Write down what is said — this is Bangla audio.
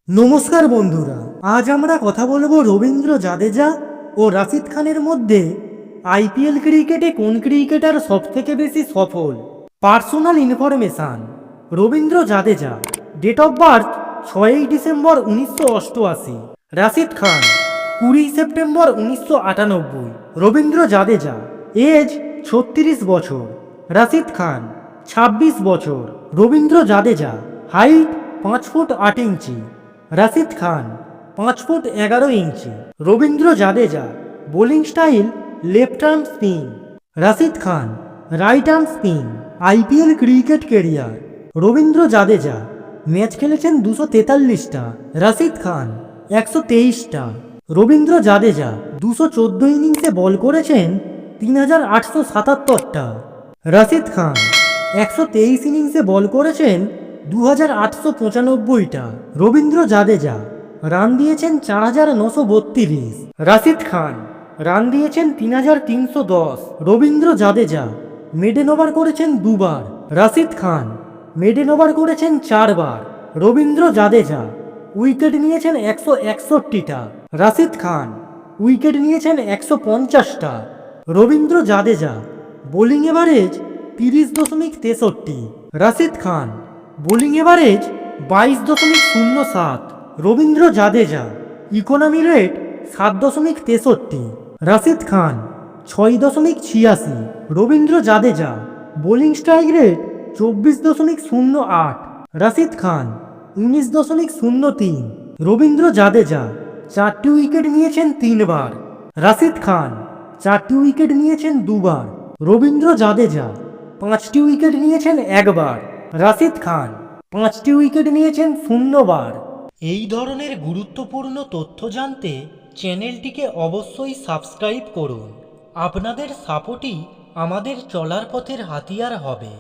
নমস্কার বন্ধুরা, আজ আমরা কথা বলবো রবীন্দ্র জাদেজা ও রাশিদ খানের মধ্যে আইপিএল ক্রিকেটে কোন ক্রিকেটার সবথেকে বেশি সফল। Personal information. Ravindra Jadeja, date of birth 6 December 1988। Rashid Khan 20 September 1998। Ravindra Jadeja, age 36 বছর। রাশিদ খান 26 বছর। Ravindra Jadeja, height 5 foot 8 inch. Rashid Khan 5 foot 11 inch. Ravindra Jadeja, bowling style left arm spin. Rashid Khan right arm spin. IPL cricket career. Ravindra Jadeja match খেলেছেন 243টা। রাশিদ খান 123টা। রবীন্দ্র জাদেজা 214 ইনিংসে বল করেছেন 3877টা। রাশিদ খান 123 ইনিংসে বল করেছেন 2895টা। রবীন্দ্র জাদেজা রান দিয়েছেন 4932। রাশিদ খান রান দিয়েছেন 3310। রবীন্দ্র জাদেজা মেডেন ওভার করেছেন দুবার। রাশিদ খান মেডেন ওভার করেছেন 4 বার। রবীন্দ্র জাদেজা উইকেট নিয়েছেন 161টা। রাশিদ খান উইকেট নিয়েছেন 150টা। Ravindra Jadeja bowling average 30.63। Rashid Khan bowling average 22.07। Ravindra Jadeja economy rate 7.63। Rashid Khan 6.86। Ravindra Jadeja bowling strike rate 24.08। Rashid Khan 19.03। Ravindra Jadeja 4টি উইকেট নিয়েছেন 3 বার। রাশিদ খান 4টি উইকেট নিয়েছেন 2 বার। রবীন্দ্র জাদেজা 5টি উইকেট নিয়েছেন 1 বার। রাশিদ খান 5টি উইকেট নিয়েছেন 0 বার। এই ধরনের গুরুত্বপূর্ণ তথ্য জানতে চ্যানেলটিকে অবশ্যই সাবস্ক্রাইব করুন। আপনাদের সাপোর্টই আমাদের চলার পথের হাতিয়ার হবে।